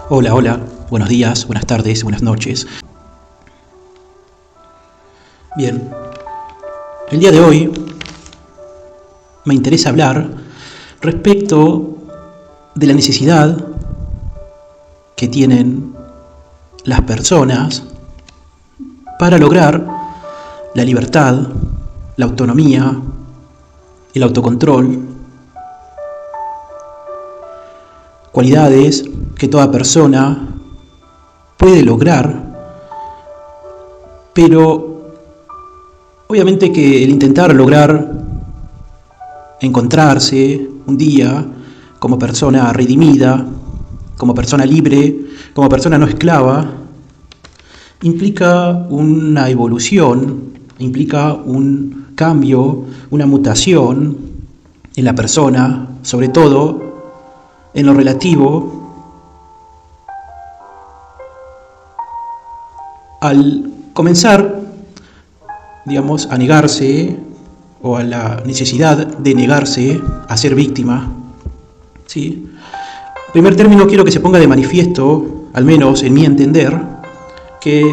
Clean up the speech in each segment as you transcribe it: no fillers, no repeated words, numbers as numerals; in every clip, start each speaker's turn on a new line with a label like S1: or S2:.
S1: Hola, hola, buenos días, buenas tardes, buenas noches. Bien, el día de hoy me interesa hablar respecto de la necesidad que tienen las personas para lograr la libertad, la autonomía, el autocontrol, cualidades que toda persona puede lograr, pero obviamente que el intentar lograr encontrarse un día como persona redimida, como persona libre, como persona no esclava, implica una evolución, implica un cambio, una mutación en la persona, sobre todo en lo relativo al comenzar, a negarse o a la necesidad de negarse a ser víctima. ¿Sí? En primer término, quiero que se ponga de manifiesto, al menos en mi entender, que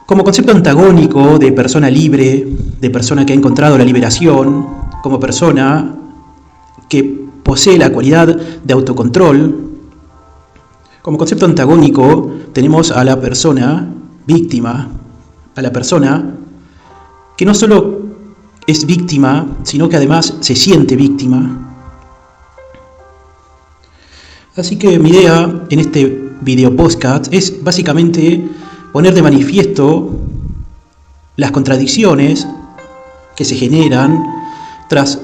S1: como concepto antagónico de persona libre, de persona que ha encontrado la liberación, como persona que posee la cualidad de autocontrol, como concepto antagónico tenemos a la persona víctima, a la persona que no solo es víctima, sino que además se siente víctima. Así que mi idea en este video podcast es básicamente poner de manifiesto las contradicciones que se generan tras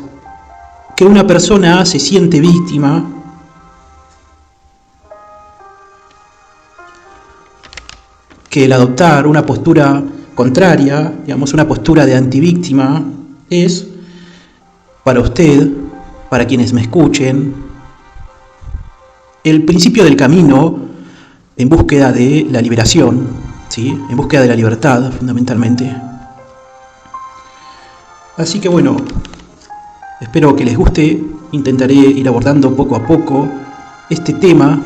S1: que una persona se siente víctima que el adoptar una postura contraria, una postura de antivíctima, es para usted, para quienes me escuchen, el principio del camino en búsqueda de la liberación, ¿sí? En búsqueda de la libertad, fundamentalmente. Así que bueno, espero que les guste, intentaré ir abordando poco a poco este tema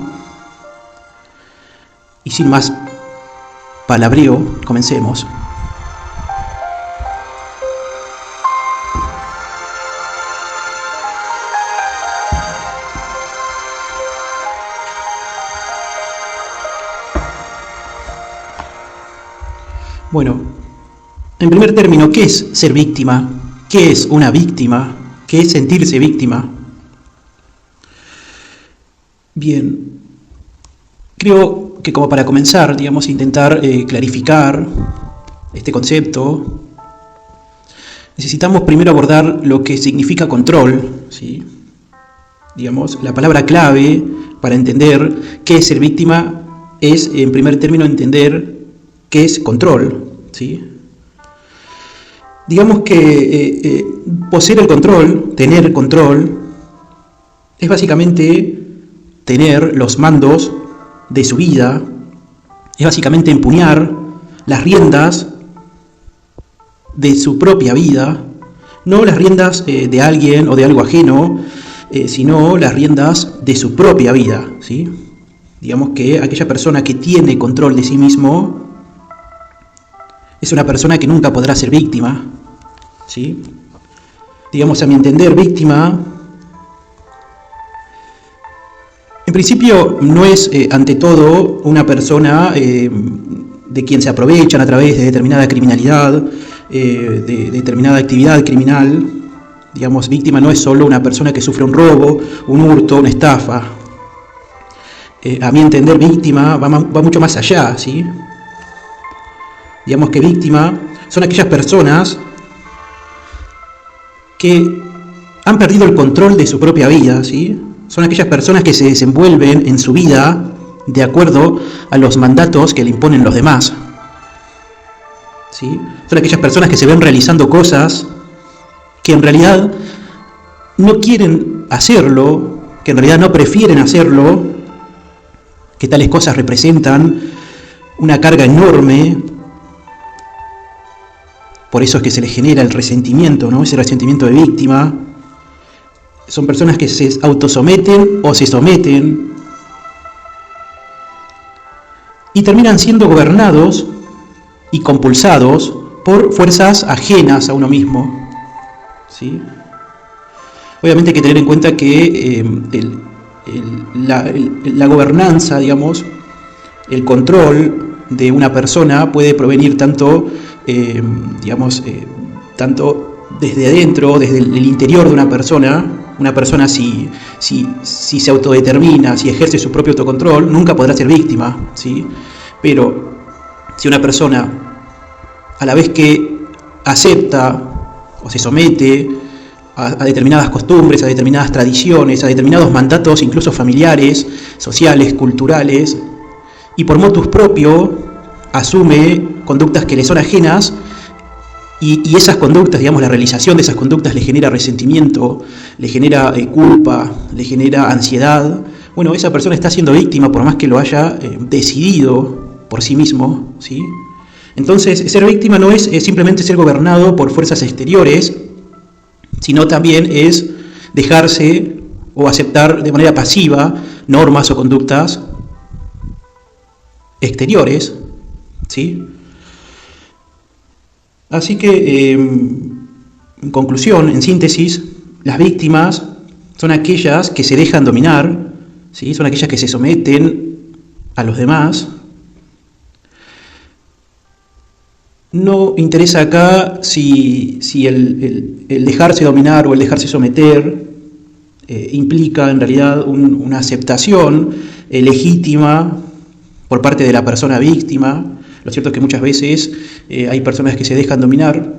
S1: y sin más palabreo, comencemos. Bueno, en primer término, ¿qué es ser víctima? ¿Qué es una víctima? ¿Qué es sentirse víctima? Bien, creo que como para comenzar, intentar clarificar este concepto, necesitamos primero abordar lo que significa control, ¿sí? La palabra clave para entender qué es ser víctima es, en primer término, entender qué es control, ¿sí? Digamos que poseer el control, tener control, es básicamente tener los mandos de su vida, es básicamente empuñar las riendas de su propia vida, no las riendas de alguien o de algo ajeno, sino las riendas de su propia vida, ¿sí? Digamos que aquella persona que tiene control de sí mismo es una persona que nunca podrá ser víctima, ¿sí? A mi entender, víctima en principio no es ante todo una persona de quien se aprovechan a través de determinada criminalidad, de determinada actividad criminal. Víctima no es solo una persona que sufre un robo, un hurto, una estafa. A mi entender, víctima va mucho más allá, ¿sí? Que víctima son aquellas personas que han perdido el control de su propia vida, ¿sí? Son aquellas personas que se desenvuelven en su vida de acuerdo a los mandatos que le imponen los demás, ¿sí? Son aquellas personas que se ven realizando cosas que en realidad no quieren hacerlo, que en realidad no prefieren hacerlo, que tales cosas representan una carga enorme. Por eso es que se les genera el resentimiento, ¿no? Ese resentimiento de víctima, son personas que se autosometen o se someten y terminan siendo gobernados y compulsados por fuerzas ajenas a uno mismo, ¿sí? Obviamente hay que tener en cuenta que la gobernanza, digamos, el control de una persona puede provenir tanto, tanto desde adentro, desde el interior de una persona si se autodetermina, si ejerce su propio autocontrol, nunca podrá ser víctima, ¿sí? Pero si una persona, a la vez que acepta o se somete a determinadas costumbres, a determinadas tradiciones, a determinados mandatos, incluso familiares, sociales, culturales, y por motus propio asume conductas que le son ajenas, y esas conductas, digamos, la realización de esas conductas le genera resentimiento, le genera culpa, le genera ansiedad, bueno, esa persona está siendo víctima por más que lo haya decidido por sí mismo, ¿sí? Entonces, ser víctima no es simplemente ser gobernado por fuerzas exteriores, sino también es dejarse o aceptar de manera pasiva normas o conductas exteriores, ¿sí? Así que, en conclusión, en síntesis, las víctimas son aquellas que se dejan dominar, ¿sí? Son aquellas que se someten a los demás. No interesa acá si el dejarse dominar o el dejarse someter implica en realidad una aceptación legítima por parte de la persona víctima. Lo cierto es que muchas veces hay personas que se dejan dominar,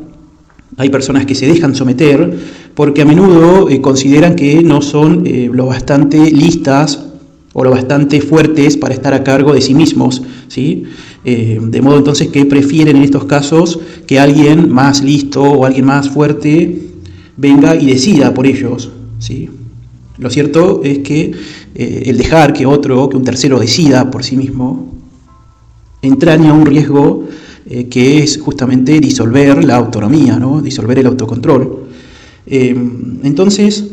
S1: hay personas que se dejan someter, porque a menudo consideran que no son lo bastante listas o lo bastante fuertes para estar a cargo de sí mismos, ¿sí? De modo entonces que prefieren en estos casos que alguien más listo o alguien más fuerte venga y decida por ellos, ¿sí? Lo cierto es que el dejar que un tercero decida por sí mismo, entraña un riesgo que es justamente disolver la autonomía, ¿no? Disolver el autocontrol. Entonces,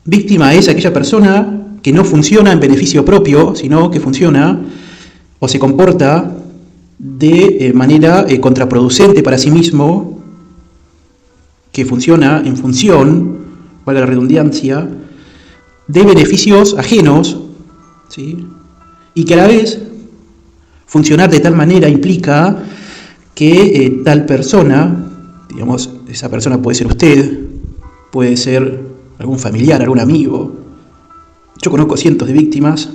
S1: víctima es aquella persona que no funciona en beneficio propio, sino que funciona o se comporta de manera contraproducente para sí mismo, que funciona en función, valga la redundancia, de beneficios ajenos, ¿sí? Y que a la vez funcionar de tal manera implica que tal persona, digamos, esa persona puede ser usted, puede ser algún familiar, algún amigo. Yo conozco cientos de víctimas.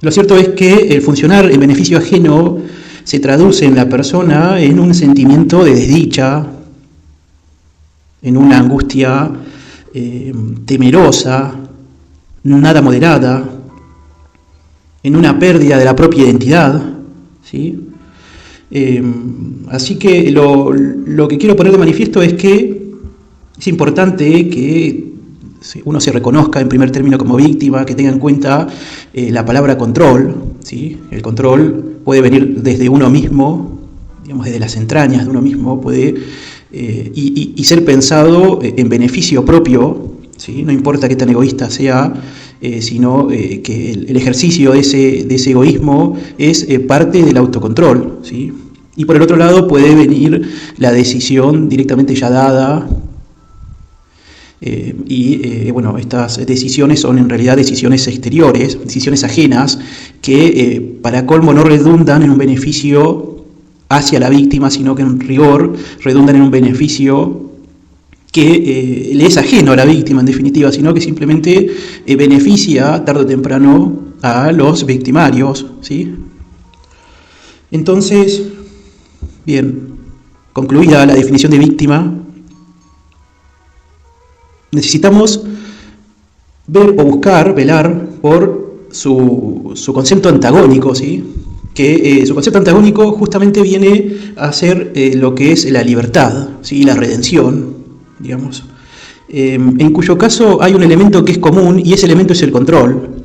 S1: Lo cierto es que el funcionar en beneficio ajeno se traduce en la persona en un sentimiento de desdicha, en una angustia temerosa, nada moderada, en una pérdida de la propia identidad, ¿sí? Así que lo que quiero poner de manifiesto es que es importante que uno se reconozca en primer término como víctima, que tenga en cuenta la palabra control, ¿sí? El control puede venir desde uno mismo, digamos, desde las entrañas de uno mismo, puede y ser pensado en beneficio propio, ¿sí? No importa qué tan egoísta sea, sino que el ejercicio de ese egoísmo es parte del autocontrol, ¿sí? Y por el otro lado puede venir la decisión directamente ya dada, bueno, estas decisiones son en realidad decisiones exteriores, decisiones ajenas, que para colmo no redundan en un beneficio hacia la víctima, sino que en rigor redundan en un beneficio que le es ajeno a la víctima en definitiva, sino que simplemente beneficia tarde o temprano a los victimarios, ¿sí? Entonces, bien, concluida la definición de víctima, necesitamos ver o buscar, velar por su concepto antagónico, ¿sí? Que su concepto antagónico justamente viene a ser lo que es la libertad, ¿sí? La redención, digamos, en cuyo caso hay un elemento que es común y ese elemento es el control.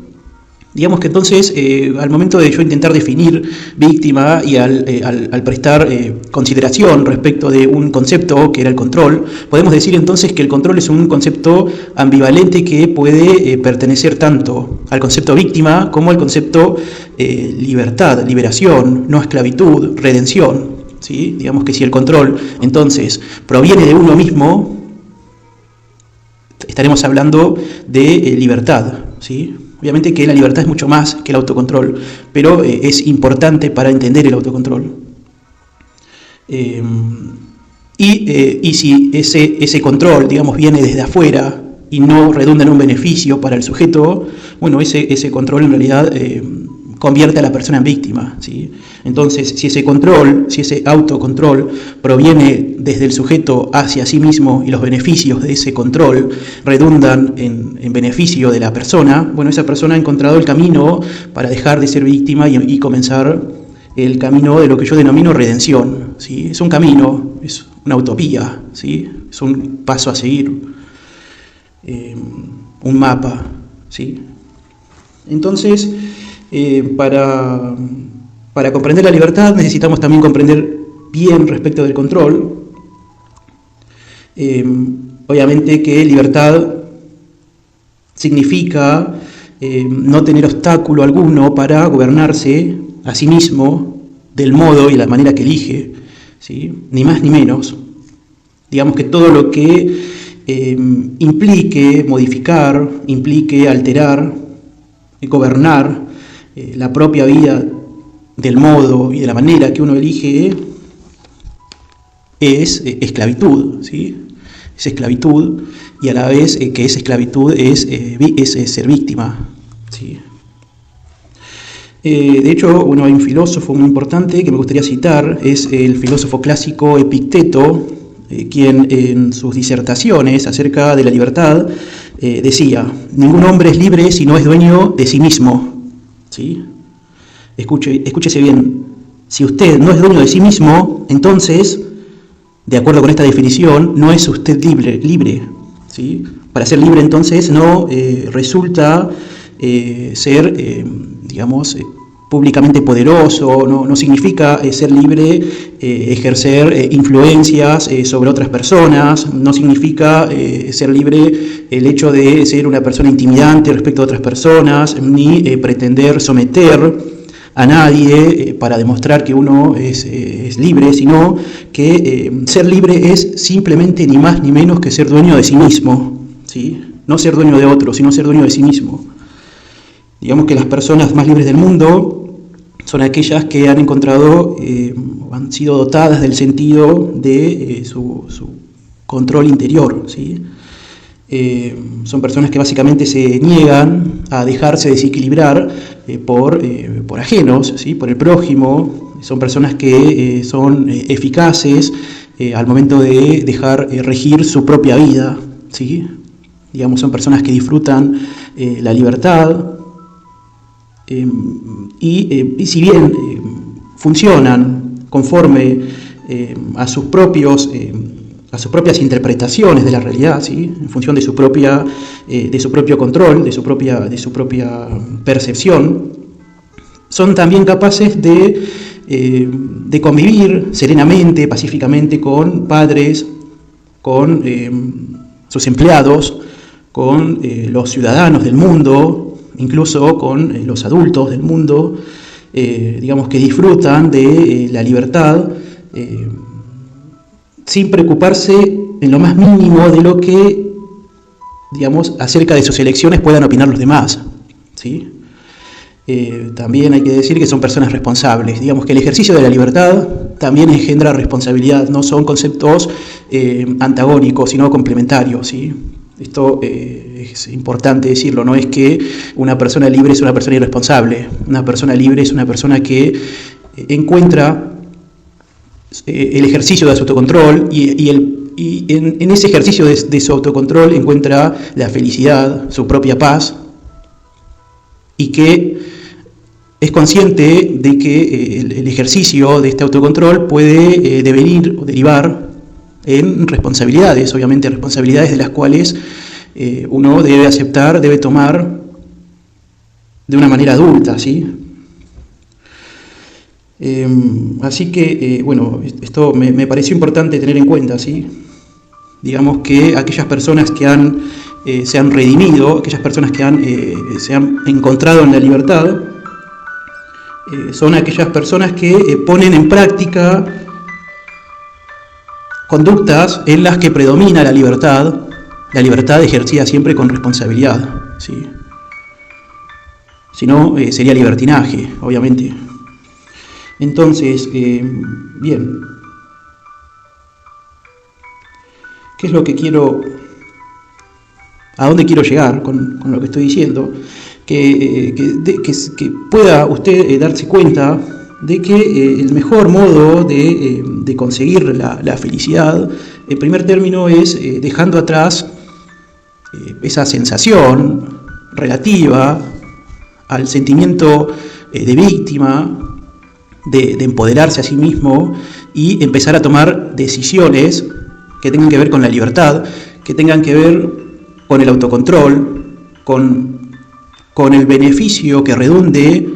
S1: Digamos que entonces, al momento de yo intentar definir víctima y al prestar consideración respecto de un concepto que era el control, podemos decir entonces que el control es un concepto ambivalente que puede pertenecer tanto al concepto víctima como al concepto libertad, liberación, no esclavitud, redención, ¿sí? Digamos que si el control entonces proviene de uno mismo, estaremos hablando de libertad, ¿sí? Obviamente que la libertad es mucho más que el autocontrol, pero es importante para entender el autocontrol. Y si ese control, digamos, viene desde afuera y no redunda en un beneficio para el sujeto, bueno, ese control en realidad convierte a la persona en víctima, ¿sí? Entonces, si ese autocontrol proviene desde el sujeto hacia sí mismo y los beneficios de ese control redundan en beneficio de la persona, bueno, esa persona ha encontrado el camino para dejar de ser víctima y comenzar el camino de lo que yo denomino redención, ¿sí? Es un camino, es una utopía, ¿sí? Es un paso a seguir, un mapa, ¿sí? Entonces, para comprender la libertad necesitamos también comprender bien respecto del control. Obviamente que libertad significa no tener obstáculo alguno para gobernarse a sí mismo del modo y la manera que elige, ¿sí? Ni más ni menos. Digamos que todo lo que implique modificar, implique alterar, gobernar la propia vida del modo y de la manera que uno elige es esclavitud, ¿sí? Es esclavitud, y a la vez que es esclavitud es ser víctima, ¿sí? De hecho, hay un filósofo muy importante que me gustaría citar, es el filósofo clásico Epicteto, quien en sus disertaciones acerca de la libertad decía: ningún hombre es libre si no es dueño de sí mismo, ¿sí? Escúchese bien, si usted no es dueño de sí mismo, entonces, de acuerdo con esta definición, no es usted libre, ¿sí? Para ser libre entonces no resulta ser, digamos, públicamente poderoso, no significa ser libre, ejercer influencias sobre otras personas, no significa ser libre el hecho de ser una persona intimidante respecto a otras personas, ni pretender someter a nadie para demostrar que uno es libre, sino que ser libre es simplemente ni más ni menos que ser dueño de sí mismo, ¿sí? No ser dueño de otro, sino ser dueño de sí mismo. Digamos que las personas más libres del mundo son aquellas que han encontrado, han sido dotadas del sentido de su control interior, ¿sí? Son personas que básicamente se niegan a dejarse desequilibrar por ajenos, ¿sí? Por el prójimo. Son personas que son eficaces al momento de dejar regir su propia vida, ¿sí? Digamos, son personas que disfrutan la libertad y si bien funcionan conforme a sus propias interpretaciones de la realidad, ¿sí? En función de su propio control, de su propia percepción, son también capaces de convivir serenamente, pacíficamente con padres, con sus empleados, con los ciudadanos del mundo, incluso con los adultos del mundo, digamos que disfrutan de la libertad sin preocuparse en lo más mínimo de lo que, digamos, acerca de sus elecciones puedan opinar los demás, ¿sí? También hay que decir que son personas responsables. Digamos que el ejercicio de la libertad también engendra responsabilidad, no son conceptos antagónicos, sino complementarios, ¿sí? Esto es importante decirlo, no es que una persona libre es una persona irresponsable. Una persona libre es una persona que encuentra el ejercicio de su autocontrol y en ese ejercicio de su autocontrol encuentra la felicidad, su propia paz, y que es consciente de que el ejercicio de este autocontrol puede devenir o derivar en responsabilidades, obviamente responsabilidades de las cuales uno debe aceptar, debe tomar de una manera adulta, ¿sí? Así que, bueno, esto me pareció importante tener en cuenta, ¿sí? Digamos que aquellas personas que se han redimido, aquellas personas que se han encontrado en la libertad, son aquellas personas que ponen en práctica conductas en las que predomina la libertad ejercida siempre con responsabilidad, ¿sí? Si no, sería libertinaje, obviamente. Entonces, bien, ¿qué es lo que a dónde quiero llegar con lo que estoy diciendo? Que pueda usted darse cuenta de que el mejor modo de conseguir la felicidad, en primer término, es dejando atrás esa sensación relativa al sentimiento de víctima, de empoderarse a sí mismo y empezar a tomar decisiones que tengan que ver con la libertad, que tengan que ver con el autocontrol, con el beneficio que redunde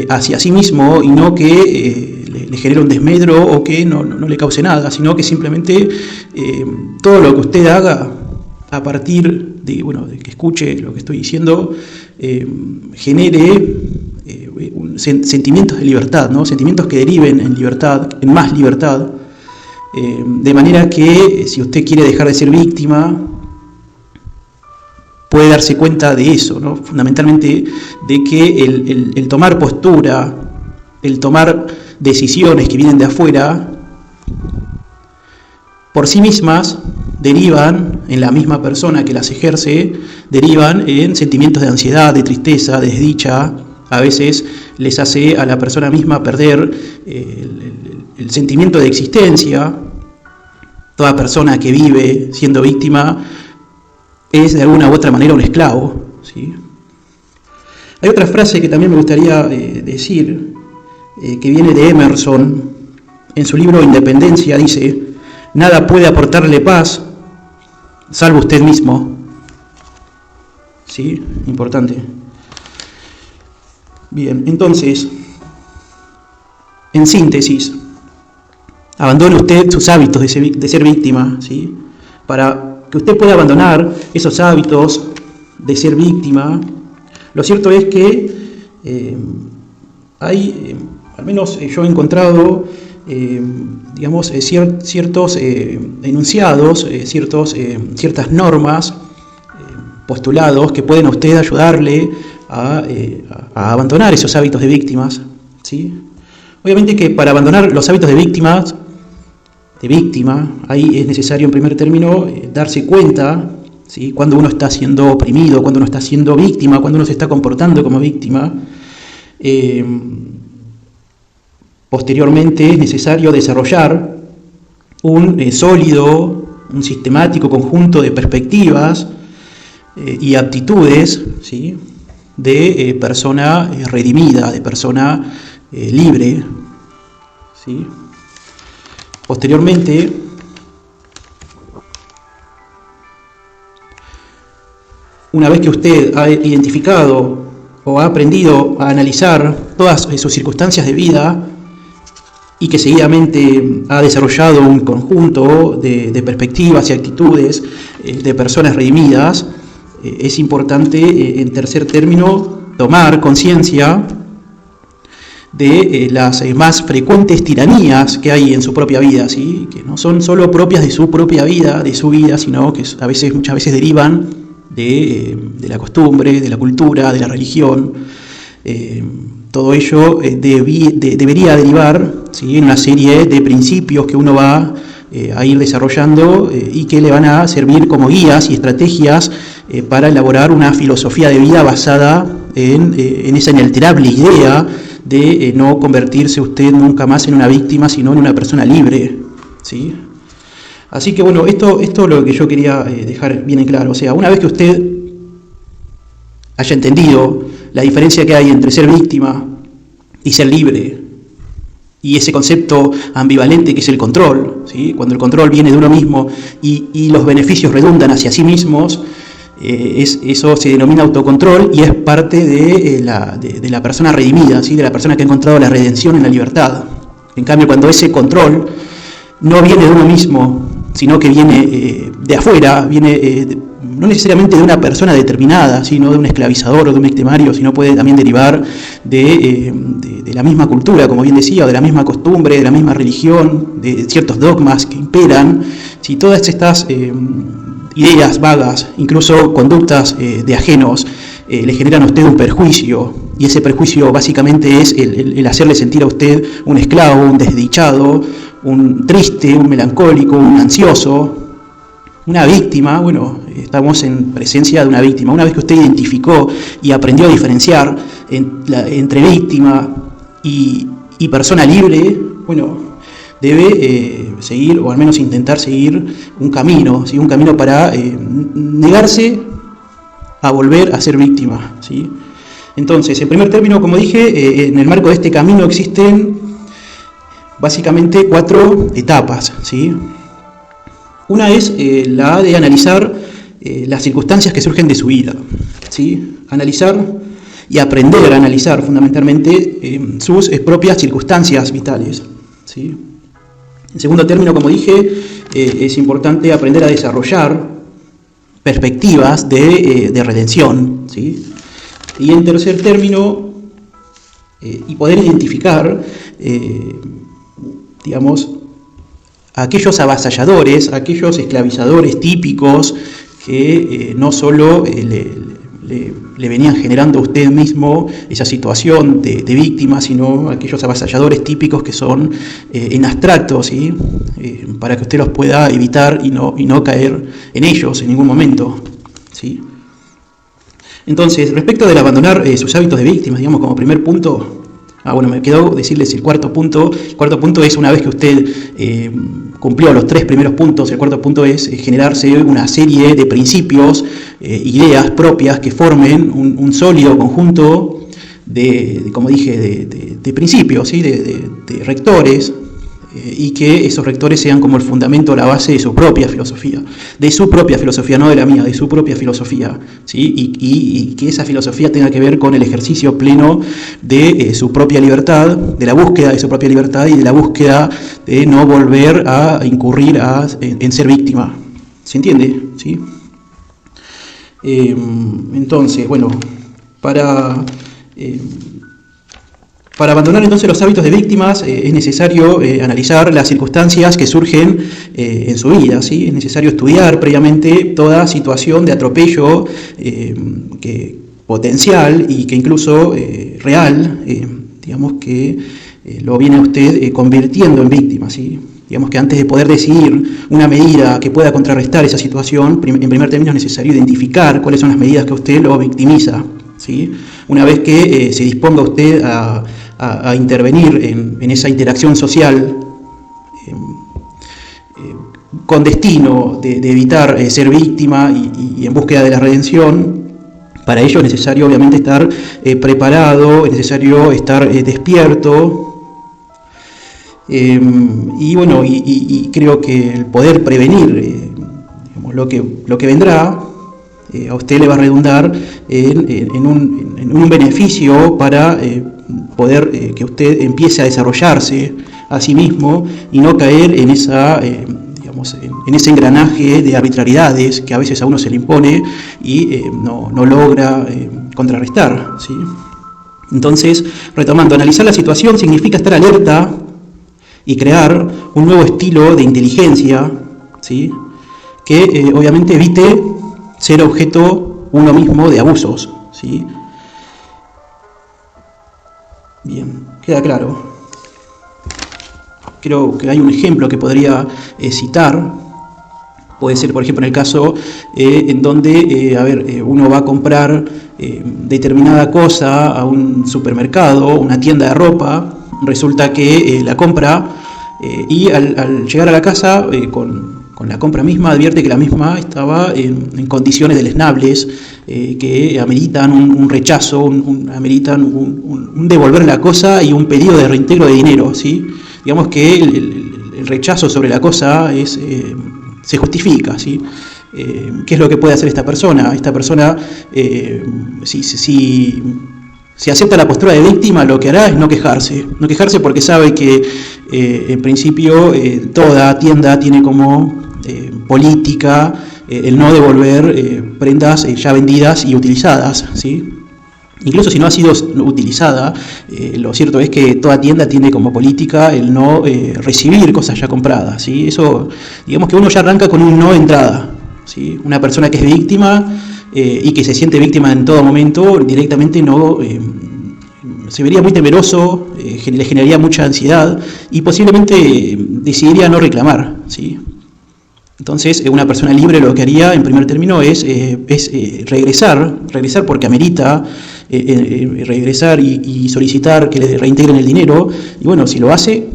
S1: hacia sí mismo y no que le genere un desmedro o que no le cause nada, sino que simplemente todo lo que usted haga a partir de que escuche lo que estoy diciendo genere sentimientos de libertad, ¿no? Sentimientos que deriven en libertad, en más libertad, de manera que si usted quiere dejar de ser víctima, puede darse cuenta de eso, ¿no? Fundamentalmente de que el tomar postura, el tomar decisiones que vienen de afuera, por sí mismas derivan en la misma persona que las ejerce, derivan en sentimientos de ansiedad, de tristeza, de desdicha. A veces les hace a la persona misma perder el sentimiento de existencia. Toda persona que vive siendo víctima es de alguna u otra manera un esclavo, ¿sí? Hay otra frase que también me gustaría decir, que viene de Emerson. En su libro Independencia dice: nada puede aportarle paz salvo usted mismo. ¿Sí? Importante. Bien, entonces, en síntesis, abandone usted sus hábitos de ser víctima, ¿sí? Para que usted pueda abandonar esos hábitos de ser víctima, lo cierto es que hay, al menos yo he encontrado, ciertos enunciados, ciertas normas, postulados que pueden a usted ayudarle a abandonar esos hábitos de víctimas, ¿sí? Obviamente que para abandonar los hábitos de víctima, ahí es necesario en primer término darse cuenta, ¿sí? Cuando uno está siendo oprimido, cuando uno está siendo víctima, cuando uno se está comportando como víctima. Posteriormente es necesario desarrollar un sólido, un sistemático conjunto de perspectivas y aptitudes, ¿sí? De persona redimida, de persona libre, ¿sí? Posteriormente, una vez que usted ha identificado o ha aprendido a analizar todas sus circunstancias de vida y que seguidamente ha desarrollado un conjunto de perspectivas y actitudes de personas redimidas, es importante, en tercer término, tomar conciencia de las más frecuentes tiranías que hay en su propia vida, ¿sí? Que no son solo propias de su propia vida, de su vida, sino que muchas veces derivan de la costumbre, de la cultura, de la religión. Todo ello debería derivar, ¿sí? En una serie de principios que uno va a ir desarrollando y que le van a servir como guías y estrategias para elaborar una filosofía de vida basada en esa inalterable idea de no convertirse usted nunca más en una víctima, sino en una persona libre, ¿sí? Así que bueno, esto es lo que yo quería dejar bien en claro. O sea, una vez que usted haya entendido la diferencia que hay entre ser víctima y ser libre, y ese concepto ambivalente que es el control, ¿sí? Cuando el control viene de uno mismo y los beneficios redundan hacia sí mismos, Eso se denomina autocontrol y es parte de la persona redimida, ¿sí? De la persona que ha encontrado la redención en la libertad. En cambio, cuando ese control no viene de uno mismo, sino que viene de afuera, viene no necesariamente de una persona determinada, sino de un esclavizador o de un victimario, sino puede también derivar de la misma cultura, como bien decía, o de la misma costumbre, de la misma religión, de ciertos dogmas que imperan. Si todas estas ideas vagas, incluso conductas de ajenos, le generan a usted un perjuicio, y ese perjuicio básicamente es el hacerle sentir a usted un esclavo, un desdichado, un triste, un melancólico, un ansioso, una víctima. Bueno, estamos en presencia de una víctima. Una vez que usted identificó y aprendió a diferenciar entre víctima y persona libre, bueno, debe seguir, o al menos intentar seguir un camino, ¿sí? Un camino para negarse a volver a ser víctima, ¿sí? Entonces, en primer término, como dije, en el marco de este camino existen básicamente 4 etapas, ¿sí? Una es la de analizar las circunstancias que surgen de su vida, ¿sí? Analizar y aprender a analizar fundamentalmente sus propias circunstancias vitales, ¿sí? En segundo término, como dije, es importante aprender a desarrollar perspectivas de redención, ¿sí? Y en tercer término, y poder identificar, digamos, aquellos avasalladores, aquellos esclavizadores típicos que no solo le venían generando a usted mismo esa situación de víctima, sino aquellos avasalladores típicos que son en abstracto, ¿sí? Para que usted los pueda evitar y no caer en ellos en ningún momento, ¿sí? Entonces, respecto del abandonar sus hábitos de víctimas, digamos, como primer punto, me quedó decirles el cuarto punto. El cuarto punto es, una vez que usted cumplió los 3 primeros puntos, el cuarto punto es generarse una serie de principios, ideas propias que formen un sólido conjunto como dije, de principios, ¿sí? de rectores, y que esos rectores sean como el fundamento, la base de su propia filosofía, no de la mía, de su propia filosofía, ¿sí? Y que esa filosofía tenga que ver con el ejercicio pleno de su propia libertad, de la búsqueda de su propia libertad y de la búsqueda de no volver a incurrir en ser víctima. ¿Se entiende? ¿Sí? Entonces, bueno, para abandonar entonces los hábitos de víctimas es necesario analizar las circunstancias que surgen en su vida, ¿sí? Es necesario estudiar previamente toda situación de atropello potencial y que incluso real, digamos que lo viene a usted convirtiendo en víctima, ¿sí? Digamos que antes de poder decidir una medida que pueda contrarrestar esa situación, en primer término es necesario identificar cuáles son las medidas que a usted lo victimiza, ¿sí? Una vez que se disponga usted a intervenir en esa interacción social con destino de evitar ser víctima y en búsqueda de la redención, para ello es necesario obviamente estar preparado, es necesario estar despierto, y bueno, y creo que el poder prevenir digamos, lo que vendrá a usted le va a redundar en un beneficio para poder que usted empiece a desarrollarse a sí mismo y no caer en en ese engranaje de arbitrariedades que a veces a uno se le impone y no logra contrarrestar, ¿sí? Entonces, retomando, analizar la situación significa estar alerta y crear un nuevo estilo de inteligencia, ¿sí? Que obviamente evite ser objeto uno mismo de abusos, ¿sí? Bien, queda claro. Creo que hay un ejemplo que podría citar. Puede ser, por ejemplo, en el caso en donde uno va a comprar determinada cosa a un supermercado, una tienda de ropa. Resulta que la compra y al llegar a la casa con la compra misma advierte que la misma estaba en condiciones deleznables que ameritan un rechazo, ameritan un devolver la cosa y un pedido de reintegro de dinero, ¿sí? Digamos que el rechazo sobre la cosa se justifica, ¿sí? ¿Qué es lo que puede hacer esta persona? Esta persona, si acepta la postura de víctima, lo que hará es no quejarse porque sabe que en principio toda tienda tiene como política el no devolver prendas ya vendidas y utilizadas, ¿sí? Incluso si no ha sido utilizada, lo cierto es que toda tienda tiene como política el no recibir cosas ya compradas, ¿sí? Eso, digamos que uno ya arranca con un no de entrada, ¿sí? Una persona que es víctima y que se siente víctima en todo momento, directamente no se vería muy temeroso, le generaría mucha ansiedad y posiblemente decidiría no reclamar, ¿sí? Entonces, una persona libre lo que haría, en primer término, es regresar porque amerita regresar y solicitar que le reintegren el dinero. Y bueno, si lo hace,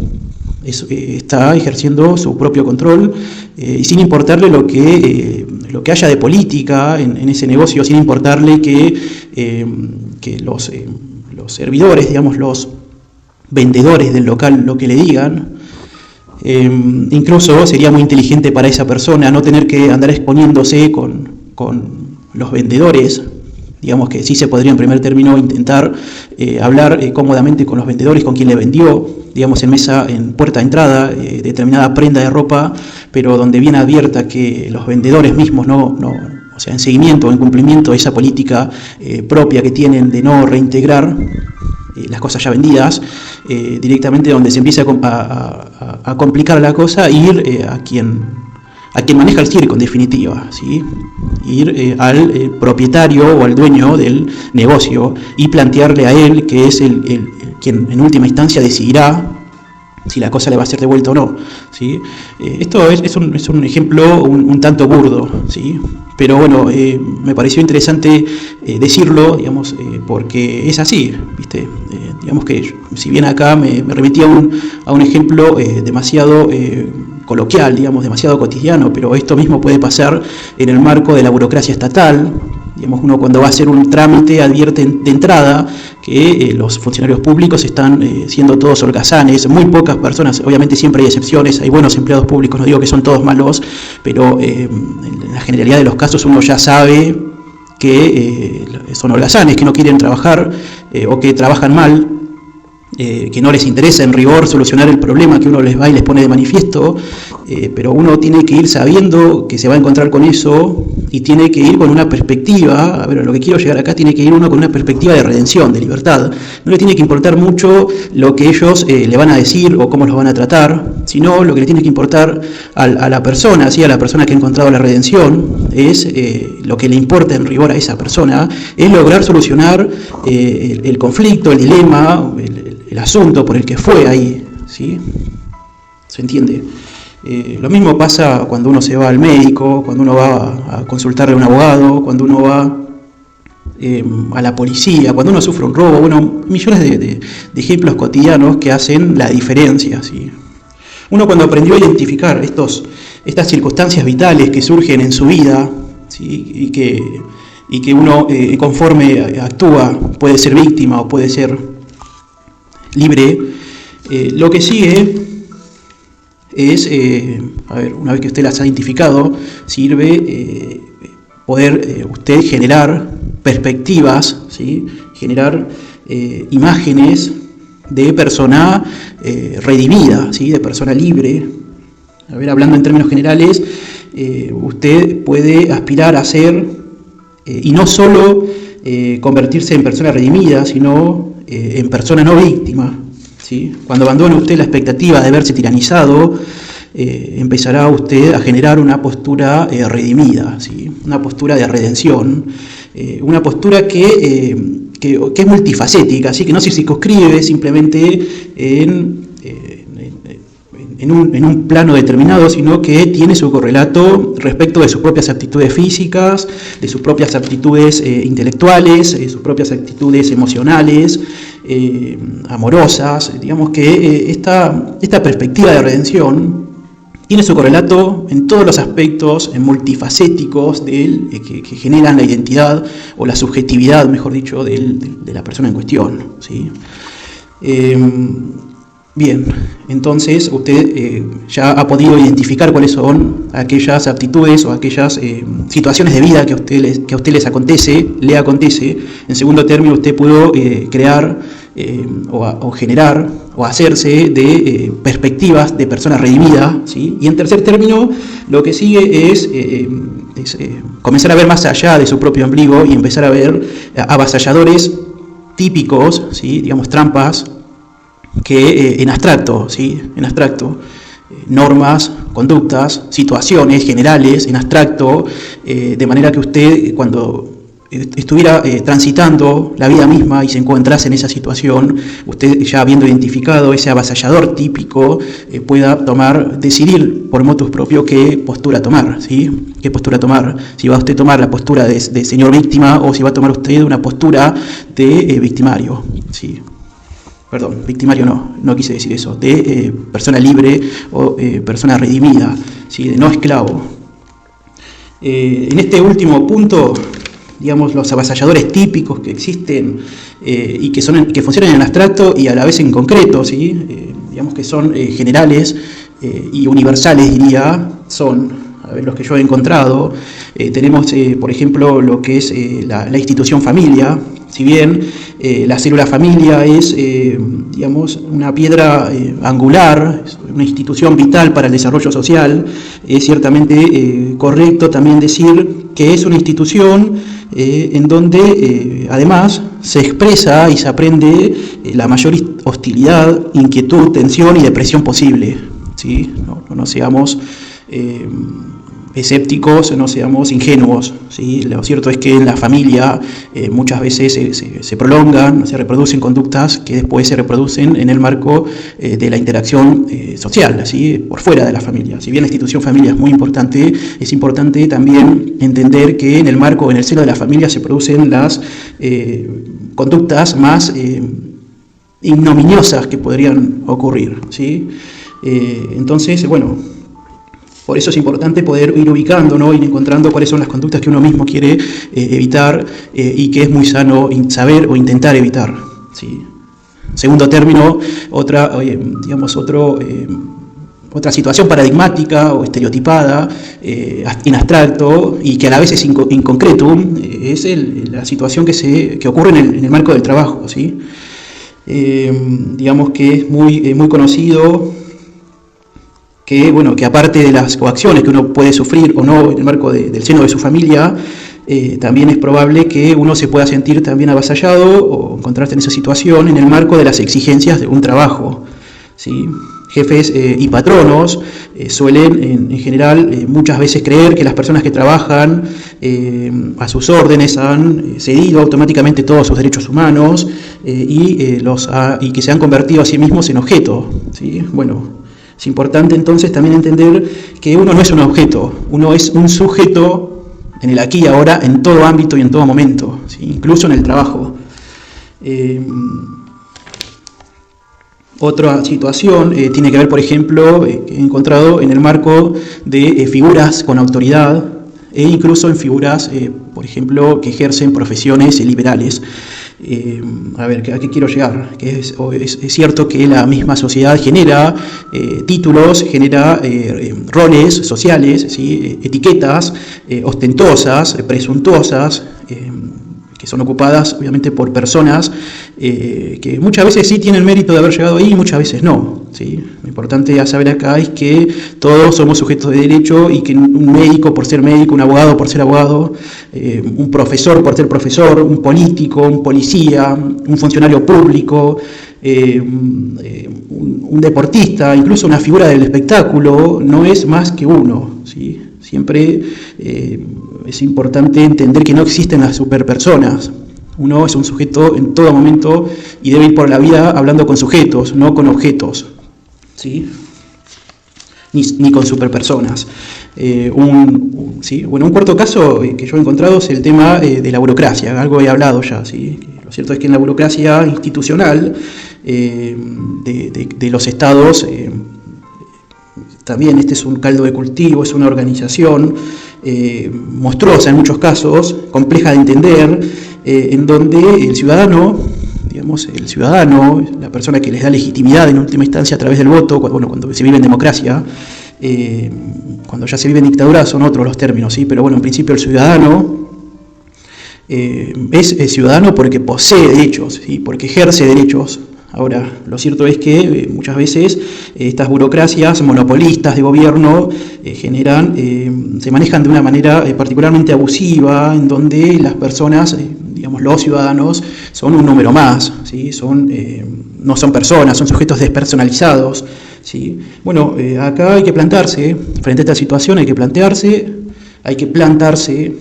S1: está ejerciendo su propio control y sin importarle lo que haya de política en ese negocio, sin importarle que los servidores, digamos, los vendedores del local, lo que le digan. Incluso sería muy inteligente para esa persona no tener que andar exponiéndose con los vendedores. Digamos que sí se podría en primer término intentar hablar cómodamente con los vendedores, con quien le vendió, digamos en puerta de entrada, determinada prenda de ropa, pero donde viene advierta que los vendedores mismos o sea, en seguimiento o en cumplimiento de esa política propia que tienen de no reintegrar las cosas ya vendidas, directamente donde se empieza a complicar la cosa, ir a quien maneja el circo en definitiva, ¿sí? Ir al propietario o al dueño del negocio y plantearle a él, que es quien en última instancia decidirá si la cosa le va a ser devuelta o no, ¿sí? Esto es un ejemplo un tanto burdo, ¿sí? Pero bueno, me pareció interesante decirlo, digamos, porque es así, ¿viste? Digamos que si bien acá me remití a un ejemplo demasiado coloquial, digamos, demasiado cotidiano, pero esto mismo puede pasar en el marco de la burocracia estatal. Digamos, uno cuando va a hacer un trámite advierte de entrada que los funcionarios públicos están siendo todos holgazanes, muy pocas personas, obviamente siempre hay excepciones, hay buenos empleados públicos, no digo que son todos malos, pero en la generalidad de los casos uno ya sabe que son holgazanes, que no quieren trabajar o que trabajan mal, que no les interesa en rigor solucionar el problema que uno les va y les pone de manifiesto, pero uno tiene que ir sabiendo que se va a encontrar con eso y tiene que ir con una perspectiva, a ver, lo que quiero llegar acá, tiene que ir uno con una perspectiva de redención, de libertad. No le tiene que importar mucho lo que ellos le van a decir o cómo los van a tratar, sino lo que le tiene que importar a la persona, ¿sí? A la persona que ha encontrado la redención, es lo que le importa en rigor a esa persona, es lograr solucionar el conflicto, el dilema, el asunto por el que fue ahí, ¿sí? ¿Se entiende? Lo mismo pasa cuando uno se va al médico, cuando uno va a consultarle a un abogado, cuando uno va a la policía, cuando uno sufre un robo, bueno, millones de ejemplos cotidianos que hacen la diferencia, ¿sí? Uno cuando aprendió a identificar estas circunstancias vitales que surgen en su vida, ¿sí? y que uno conforme actúa puede ser víctima o puede ser libre, lo que sigue es, una vez que usted las ha identificado, sirve poder usted generar perspectivas, ¿sí? Generar imágenes de persona redimida, ¿sí? De persona libre. A ver, hablando en términos generales, usted puede aspirar a ser, y no solo convertirse en persona redimida, sino en persona no víctima, ¿sí? Cuando abandone usted la expectativa de verse tiranizado, empezará usted a generar una postura redimida, ¿sí? Una postura de redención, una postura que es multifacética, ¿sí? Que no se circunscribe simplemente en un plano determinado, sino que tiene su correlato respecto de sus propias actitudes físicas, de sus propias actitudes intelectuales, sus propias actitudes emocionales, amorosas. Digamos que esta perspectiva de redención tiene su correlato en todos los aspectos multifacéticos que generan la identidad o la subjetividad, mejor dicho, de la persona en cuestión, ¿sí? Bien, entonces usted ya ha podido identificar cuáles son aquellas aptitudes o aquellas situaciones de vida que a usted le acontece. En segundo término, usted pudo crear o generar o hacerse de perspectivas de persona redimida, ¿sí? Y en tercer término, lo que sigue es comenzar a ver más allá de su propio ombligo y empezar a ver avasalladores típicos, ¿sí? Digamos, trampas, que en abstracto, ¿sí? En abstracto, normas, conductas, situaciones generales, en abstracto, de manera que usted, cuando estuviera transitando la vida misma y se encontrase en esa situación, usted ya habiendo identificado ese avasallador típico, pueda decidir por motus propio qué postura tomar, ¿sí? ¿Qué postura tomar? Si va usted a tomar la postura de señor víctima o si va a tomar usted una postura de victimario, ¿sí? Perdón, victimario no quise decir eso, de persona libre o persona redimida, ¿sí? De no esclavo. En este último punto, digamos, los avasalladores típicos que existen y que funcionan en abstracto y a la vez en concreto, ¿sí? Digamos que son generales y universales, diría, son, a ver, los que yo he encontrado. Tenemos, por ejemplo, lo que es la institución familia. Si bien la célula familia es, digamos, una piedra angular, es una institución vital para el desarrollo social, es ciertamente correcto también decir que es una institución en donde además se expresa y se aprende la mayor hostilidad, inquietud, tensión y depresión posible, ¿sí? No seamos escépticos, no seamos ingenuos, ¿sí? Lo cierto es que en la familia muchas veces se prolongan, se reproducen conductas que después se reproducen en el marco de la interacción social, ¿sí? Por fuera de la familia. Si bien la institución familia es muy importante, es importante también entender que en el marco, en el seno de la familia se producen las conductas más ignominiosas que podrían ocurrir, ¿sí? Entonces, bueno, por eso es importante poder ir ubicando, ¿no? Ir encontrando cuáles son las conductas que uno mismo quiere evitar y que es muy sano saber o intentar evitar, ¿sí? Segundo término, otra situación paradigmática o estereotipada, en abstracto y que a la vez es inconcreto, es la situación que ocurre en el marco del trabajo, ¿sí? Digamos que es muy conocido que aparte de las coacciones que uno puede sufrir o no en el marco del seno de su familia, también es probable que uno se pueda sentir también avasallado o encontrarse en esa situación en el marco de las exigencias de un trabajo, ¿sí? Jefes y patronos suelen en general muchas veces creer que las personas que trabajan a sus órdenes han cedido automáticamente todos sus derechos humanos y que se han convertido a sí mismos en objeto, ¿sí? Bueno, es importante entonces también entender que uno no es un objeto, uno es un sujeto en el aquí y ahora, en todo ámbito y en todo momento, ¿sí? Incluso en el trabajo. Otra situación tiene que ver, por ejemplo, que he encontrado en el marco de figuras con autoridad e incluso en figuras, por ejemplo, que ejercen profesiones liberales. ¿A qué quiero llegar? Que es cierto que la misma sociedad genera títulos, genera roles sociales, ¿sí? Etiquetas ostentosas, presuntuosas, que son ocupadas obviamente por personas que muchas veces sí tienen mérito de haber llegado ahí y muchas veces no, ¿sí? Lo importante a saber acá es que todos somos sujetos de derecho y que un médico por ser médico, un abogado por ser abogado, un profesor por ser profesor, un político, un policía, un funcionario público, un deportista, incluso una figura del espectáculo, no es más que uno, ¿sí? Siempre es importante entender que no existen las superpersonas. Uno es un sujeto en todo momento y debe ir por la vida hablando con sujetos, no con objetos, ¿sí? Ni con superpersonas. ¿Sí? Bueno, un cuarto caso que yo he encontrado es el tema de la burocracia, algo he hablado ya, ¿sí? Lo cierto es que en la burocracia institucional de los estados, también este es un caldo de cultivo, es una organización monstruosa en muchos casos, compleja de entender, en donde el ciudadano, digamos, el ciudadano, la persona que les da legitimidad en última instancia a través del voto, cuando se vive en democracia. Cuando ya se vive en dictadura son otros los términos, ¿sí? Pero bueno, en principio el ciudadano es ciudadano porque posee derechos, ¿sí? Porque ejerce derechos. Ahora, lo cierto es que muchas veces estas burocracias monopolistas de gobierno se manejan de una manera particularmente abusiva, en donde las personas, digamos los ciudadanos, son un número más, ¿sí? No son personas, son sujetos despersonalizados, ¿sí? Bueno, acá hay que plantarse, frente a esta situación hay que plantarse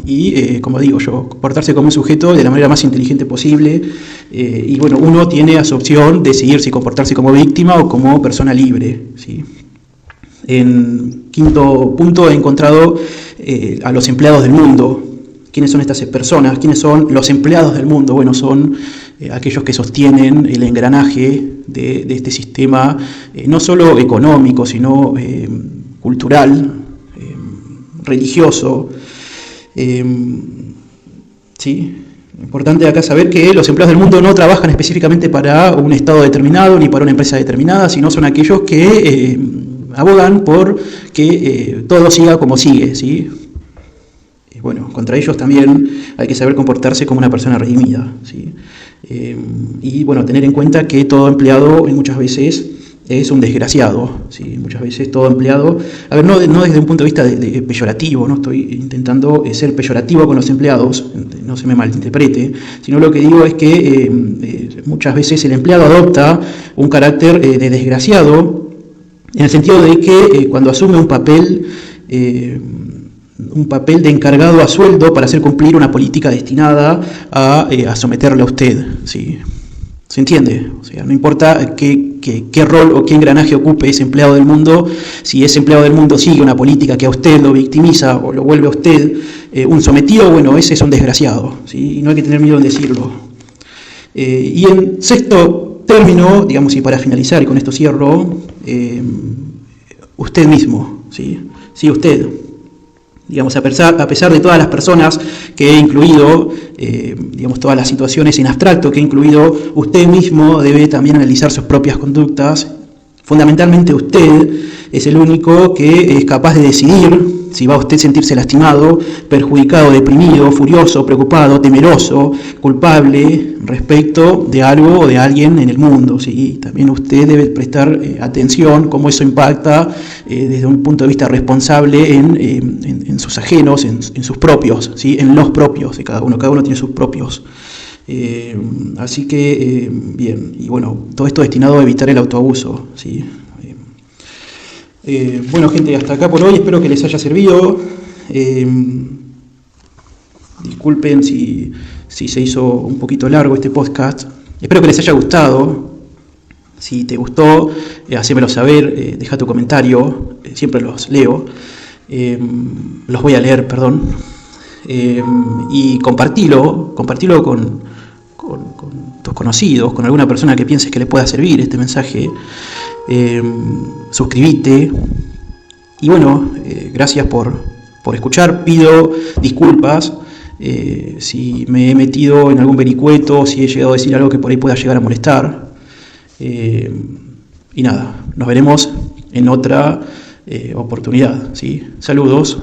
S1: y, como digo yo, comportarse como un sujeto de la manera más inteligente posible. Y bueno, uno tiene a su opción decidir si comportarse como víctima o como persona libre, ¿sí? En quinto punto he encontrado a los empleados del mundo. ¿Quiénes son estas personas? ¿Quiénes son los empleados del mundo? Bueno, son aquellos que sostienen el engranaje de este sistema, no solo económico, sino cultural, religioso. Sí, importante acá saber que los empleados del mundo no trabajan específicamente para un estado determinado ni para una empresa determinada, sino son aquellos que abogan por que todo siga como sigue, ¿sí? Bueno, contra ellos también hay que saber comportarse como una persona redimida, ¿sí? Y bueno, tener en cuenta que todo empleado muchas veces es un desgraciado, ¿sí? Muchas veces todo empleado, a ver, no desde un punto de vista de peyorativo, no estoy intentando ser peyorativo con los empleados, no se me malinterprete, sino lo que digo es que muchas veces el empleado adopta un carácter de desgraciado, en el sentido de que cuando asume un papel de encargado a sueldo para hacer cumplir una política destinada a someterle a usted, ¿sí? ¿Se entiende? O sea, no importa qué rol o qué engranaje ocupe ese empleado del mundo, si ese empleado del mundo sigue una política que a usted lo victimiza o lo vuelve a usted un sometido, bueno, ese es un desgraciado, ¿sí? Y no hay que tener miedo en decirlo. Y en sexto término, digamos, y para finalizar, y con esto cierro, usted mismo, ¿sí? Sí, usted. Digamos, a pesar de todas las personas que he incluido, digamos, todas las situaciones en abstracto que he incluido, usted mismo debe también analizar sus propias conductas. Fundamentalmente usted es el único que es capaz de decidir si va a usted sentirse lastimado, perjudicado, deprimido, furioso, preocupado, temeroso, culpable respecto de algo o de alguien en el mundo, ¿sí? También usted debe prestar atención cómo eso impacta desde un punto de vista responsable en sus ajenos, en sus propios, ¿sí? En los propios de cada uno tiene sus propios. Así que, bien, y bueno, todo esto destinado a evitar el autoabuso, ¿sí? Bueno, gente, hasta acá por hoy, espero que les haya servido. Disculpen si se hizo un poquito largo este podcast. Espero que les haya gustado. Si te gustó, hacémelo saber, deja tu comentario, siempre los leo. Los voy a leer, perdón. Y compartilo con tus conocidos, con alguna persona que pienses que le pueda servir este mensaje. Suscribite y bueno, gracias por escuchar. Pido disculpas si me he metido en algún vericueto, si he llegado a decir algo que por ahí pueda llegar a molestar, y nada, nos veremos en otra oportunidad, ¿sí? Saludos.